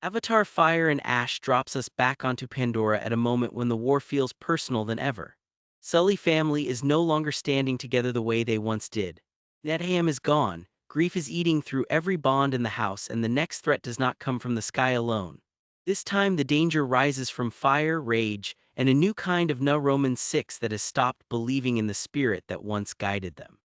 Avatar Fire and Ash drops us back onto Pandora at a moment when the war feels personal than ever. Sully family is no longer standing together the way they once did. Netham is gone, grief is eating through every bond in the house, and the next threat does not come from the sky alone. This time the danger rises from fire, rage, and a new kind of Roman 6 that has stopped believing in the spirit that once guided them.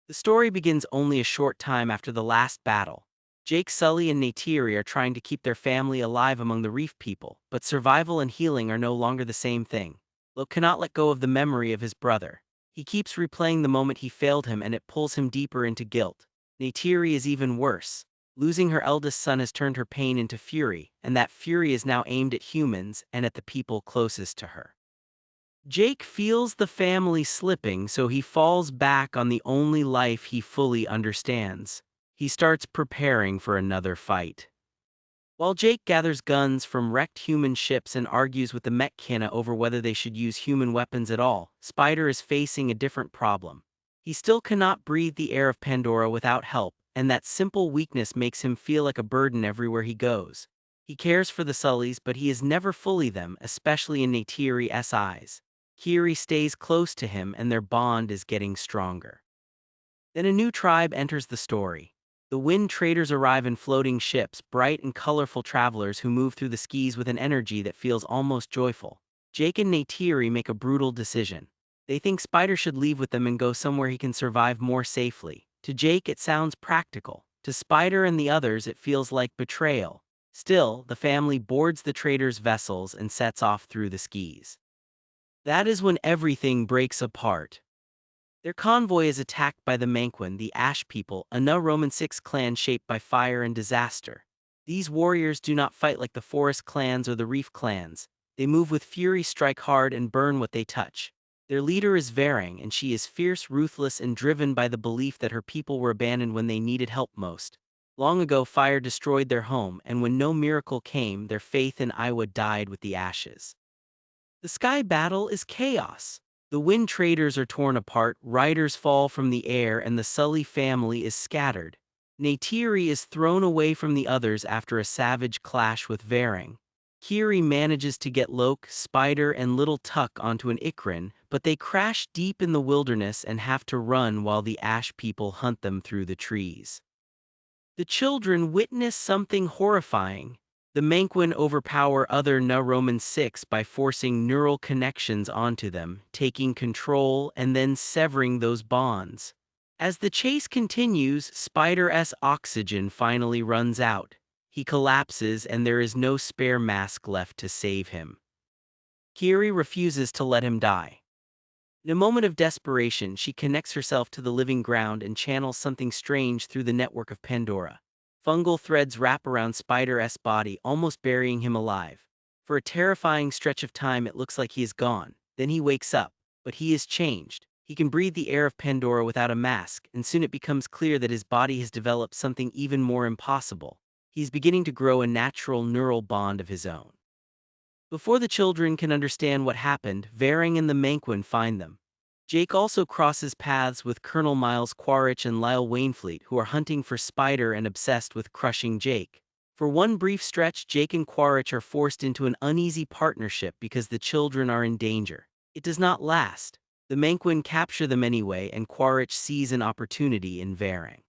The story begins only a short time after the last battle. Jake, Sully, and Neytiri are trying to keep their family alive among the reef people, but survival and healing are no longer the same thing. Luke cannot let go of the memory of his brother. He keeps replaying the moment he failed him, and it pulls him deeper into guilt. Neytiri is even worse. Losing her eldest son has turned her pain into fury, and that fury is now aimed at humans and at the people closest to her. Jake feels the family slipping, so he falls back on the only life he fully understands. He starts preparing for another fight. While Jake gathers guns from wrecked human ships and argues with the Mechkina over whether they should use human weapons at all, Spider is facing a different problem. He still cannot breathe the air of Pandora without help, and that simple weakness makes him feel like a burden everywhere he goes. He cares for the Sullys, but he is never fully them, especially in Neytiri's eyes. Kiri stays close to him, and their bond is getting stronger. Then a new tribe enters the story. The Wind Traders arrive in floating ships, bright and colorful travelers who move through the skies with an energy that feels almost joyful. Jake and Neytiri make a brutal decision. They think Spider should leave with them and go somewhere he can survive more safely. To Jake it sounds practical. To Spider and the others it feels like betrayal. Still, the family boards the traders' vessels and sets off through the skies. That is when everything breaks apart. Their convoy is attacked by the Manquin, the Ash people, a Roman 6 clan shaped by fire and disaster. These warriors do not fight like the forest clans or the reef clans. They move with fury, strike hard, and burn what they touch. Their leader is Varang, and she is fierce, ruthless, and driven by the belief that her people were abandoned when they needed help most. Long ago, fire destroyed their home, and when no miracle came, their faith in Iwa died with the ashes. The sky battle is chaos. The Wind Traders are torn apart, riders fall from the air, and the Sully family is scattered. Neytiri is thrown away from the others after a savage clash with Varang. Kiri manages to get Loke, Spider, and Little Tuck onto an Ikrin, but they crash deep in the wilderness and have to run while the Ash people hunt them through the trees. The children witness something horrifying. The Manquin overpower other Roman 6 by forcing neural connections onto them, taking control and then severing those bonds. As the chase continues, Spider's oxygen finally runs out. He collapses and there is no spare mask left to save him. Kiri refuses to let him die. In a moment of desperation, she connects herself to the living ground and channels something strange through the network of Pandora. Fungal threads wrap around Spider's body, almost burying him alive. For a terrifying stretch of time it looks like he is gone. Then he wakes up, but he is changed. He can breathe the air of Pandora without a mask, and soon it becomes clear that his body has developed something even more impossible. He is beginning to grow a natural neural bond of his own. Before the children can understand what happened, Varang and the Manquin find them. Jake also crosses paths with Colonel Miles Quaritch and Lyle Wainfleet, who are hunting for Spider and obsessed with crushing Jake. For one brief stretch, Jake and Quaritch are forced into an uneasy partnership because the children are in danger. It does not last. The Manquin capture them anyway, and Quaritch sees an opportunity in Varang.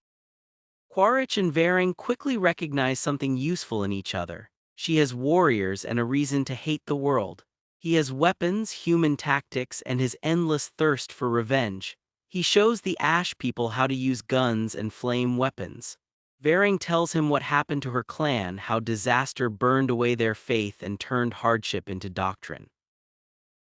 Quaritch and Varang quickly recognize something useful in each other. She has warriors and a reason to hate the world. He has weapons, human tactics, and his endless thirst for revenge. He shows the Ash people how to use guns and flame weapons. Varang tells him what happened to her clan, how disaster burned away their faith and turned hardship into doctrine.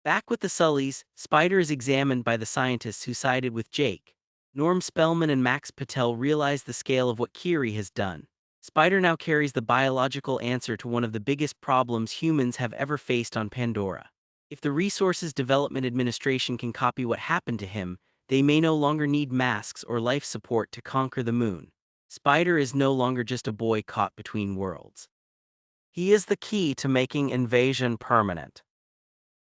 Back with the Sullys, Spider is examined by the scientists who sided with Jake. Norm Spellman and Max Patel realize the scale of what Kiri has done. Spider now carries the biological answer to one of the biggest problems humans have ever faced on Pandora. If the Resources Development Administration can copy what happened to him, they may no longer need masks or life support to conquer the moon. Spider is no longer just a boy caught between worlds. He is the key to making invasion permanent.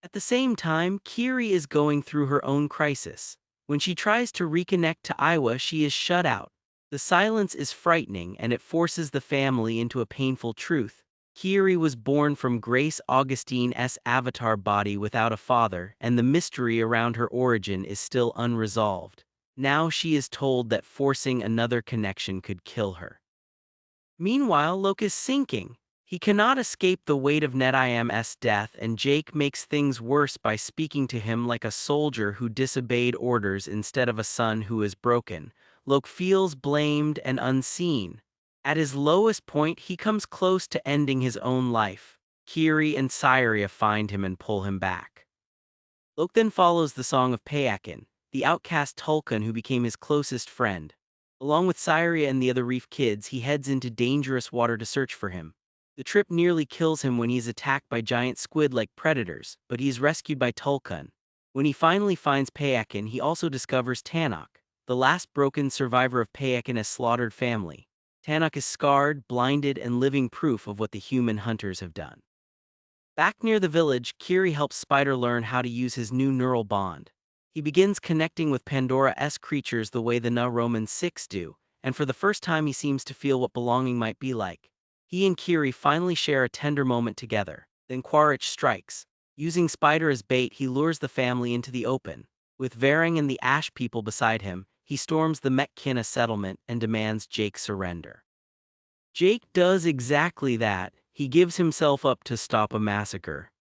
At the same time, Kiri is going through her own crisis. When she tries to reconnect to Iwa, she is shut out. The silence is frightening, and it forces the family into a painful truth. Kiri was born from Grace Augustine's avatar body without a father, and the mystery around her origin is still unresolved. Now she is told that forcing another connection could kill her. Meanwhile, Locke is sinking. He cannot escape the weight of Netayam's death, and Jake makes things worse by speaking to him like a soldier who disobeyed orders instead of a son who is broken. Locke feels blamed and unseen. At his lowest point, he comes close to ending his own life. Kiri and Syria find him and pull him back. Locke then follows the Song of Payakin, the outcast Tulkun who became his closest friend. Along with Syria and the other reef kids, he heads into dangerous water to search for him. The trip nearly kills him when he's attacked by giant squid-like predators, but he's rescued by Tulkun. When he finally finds Payakin, he also discovers Tanok, the last broken survivor of Payakin's slaughtered family. Tanok is scarred, blinded, and living proof of what the human hunters have done. Back near the village, Kiri helps Spider learn how to use his new neural bond. He begins connecting with Pandora's creatures the way the Roman 6 do, and for the first time he seems to feel what belonging might be like. He and Kiri finally share a tender moment together. Then Quaritch strikes. Using Spider as bait, he lures the family into the open. With Varang and the Ash people beside him, he storms the Metkina settlement and demands Jake surrender. Jake does exactly that. He gives himself up to stop a massacre.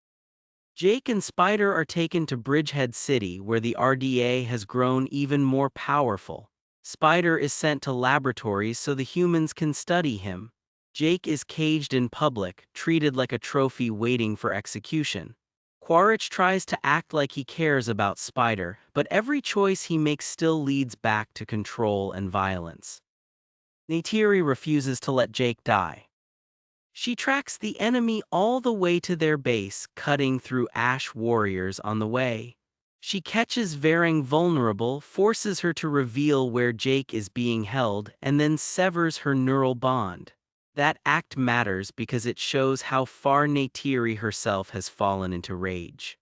Jake and Spider are taken to Bridgehead City, where the RDA has grown even more powerful. Spider is sent to laboratories so the humans can study him. Jake is caged in public, treated like a trophy waiting for execution. Quaritch tries to act like he cares about Spider, but every choice he makes still leads back to control and violence. Neytiri refuses to let Jake die. She tracks the enemy all the way to their base, cutting through Ash warriors on the way. She catches Varang vulnerable, forces her to reveal where Jake is being held, and then severs her neural bond. That act matters because it shows how far Neytiri herself has fallen into rage.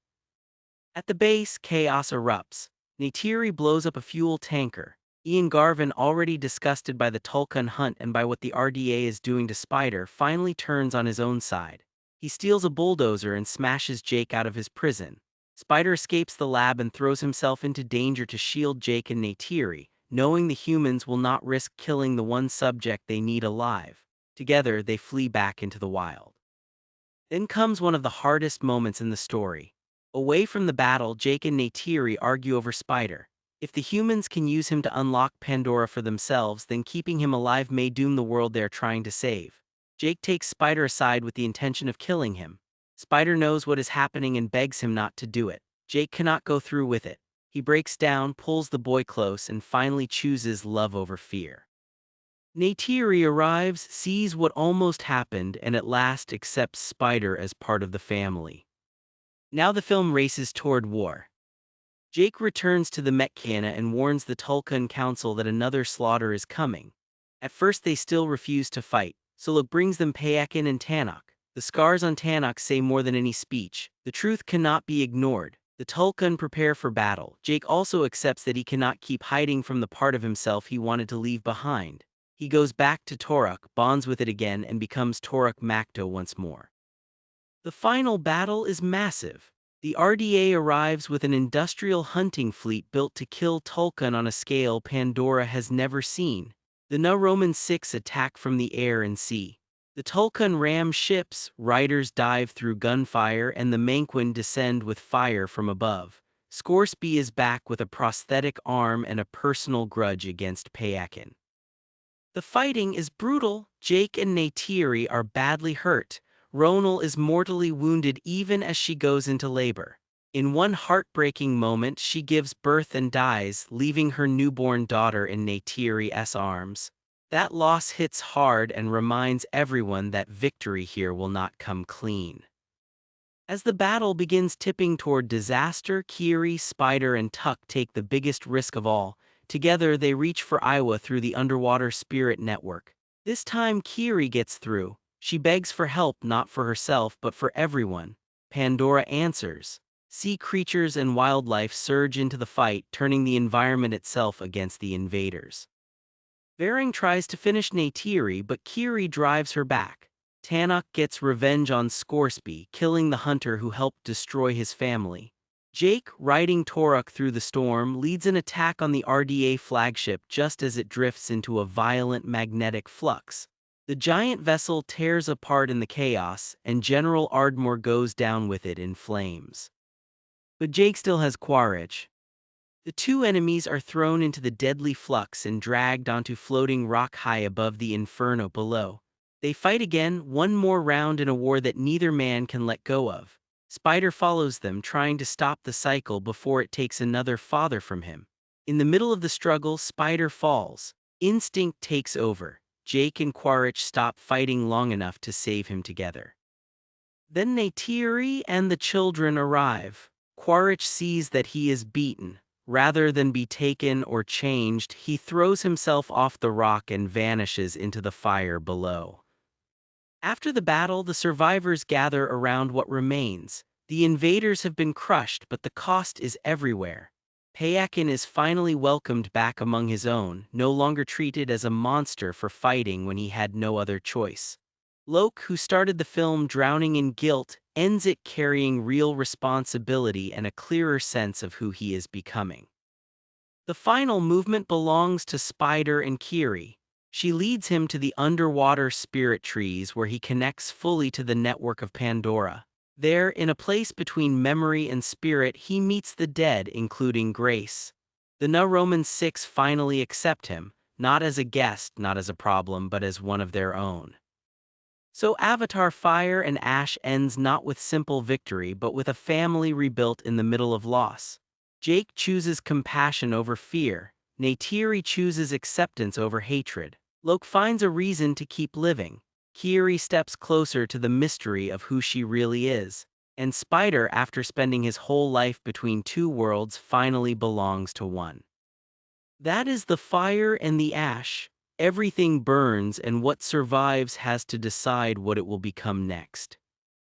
At the base, chaos erupts. Neytiri blows up a fuel tanker. Ian Garvin, already disgusted by the Tulkun hunt and by what the RDA is doing to Spider, finally turns on his own side. He steals a bulldozer and smashes Jake out of his prison. Spider escapes the lab and throws himself into danger to shield Jake and Neytiri, knowing the humans will not risk killing the one subject they need alive. Together, they flee back into the wild. Then comes one of the hardest moments in the story. Away from the battle, Jake and Neytiri argue over Spider. If the humans can use him to unlock Pandora for themselves, then keeping him alive may doom the world they are trying to save. Jake takes Spider aside with the intention of killing him. Spider knows what is happening and begs him not to do it. Jake cannot go through with it. He breaks down, pulls the boy close, and finally chooses love over fear. Neytiri arrives, sees what almost happened, and at last accepts Spider as part of the family. Now the film races toward war. Jake returns to the Metkina and warns the Tulkun Council that another slaughter is coming. At first they still refuse to fight, so Locke brings them Payakin and Tanok. The scars on Tanok say more than any speech. The truth cannot be ignored. The Tulkun prepare for battle. Jake also accepts that he cannot keep hiding from the part of himself he wanted to leave behind. He goes back to Toruk, bonds with it again, and becomes Toruk Makto once more. The final battle is massive. The RDA arrives with an industrial hunting fleet built to kill Tulkun on a scale Pandora has never seen. The Roman 6 attack from the air and sea. The Tulkun ram ships, riders dive through gunfire, and the Manquin descend with fire from above. Scoresby is back with a prosthetic arm and a personal grudge against Payakin. The fighting is brutal. Jake and Neytiri are badly hurt. Ronal is mortally wounded even as she goes into labor. In one heartbreaking moment, she gives birth and dies, leaving her newborn daughter in Neytiri's arms. That loss hits hard and reminds everyone that victory here will not come clean. As the battle begins tipping toward disaster, Kiri, Spider, and Tuck take the biggest risk of all. Together, they reach for Iowa through the underwater spirit network. This time, Kiri gets through. She begs for help, not for herself, but for everyone. Pandora answers. Sea creatures and wildlife surge into the fight, turning the environment itself against the invaders. Varang tries to finish Neytiri, but Kiri drives her back. Tannock gets revenge on Scoresby, killing the hunter who helped destroy his family. Jake, riding Toruk through the storm, leads an attack on the RDA flagship just as it drifts into a violent magnetic flux. The giant vessel tears apart in the chaos, and General Ardmore goes down with it in flames. But Jake still has Quaritch. The two enemies are thrown into the deadly flux and dragged onto floating rock high above the inferno below. They fight again, one more round in a war that neither man can let go of. Spider follows them, trying to stop the cycle before it takes another father from him. In the middle of the struggle, Spider falls. Instinct takes over. Jake and Quaritch stop fighting long enough to save him together. Then Neytiri and the children arrive. Quaritch sees that he is beaten. Rather than be taken or changed, he throws himself off the rock and vanishes into the fire below. After the battle, the survivors gather around what remains. The invaders have been crushed, but the cost is everywhere. Payakin is finally welcomed back among his own, no longer treated as a monster for fighting when he had no other choice. Loke, who started the film drowning in guilt, ends it carrying real responsibility and a clearer sense of who he is becoming. The final movement belongs to Spider and Kiri. She leads him to the underwater spirit trees where he connects fully to the network of Pandora. There, in a place between memory and spirit, he meets the dead, including Grace. The Na-Roman Six finally accept him, not as a guest, not as a problem, but as one of their own. So Avatar Fire and Ash ends not with simple victory, but with a family rebuilt in the middle of loss. Jake chooses compassion over fear. Neytiri chooses acceptance over hatred. Loke finds a reason to keep living. Kiri steps closer to the mystery of who she really is. And Spider, after spending his whole life between two worlds, finally belongs to one. That is the fire and the ash. Everything burns, and what survives has to decide what it will become next.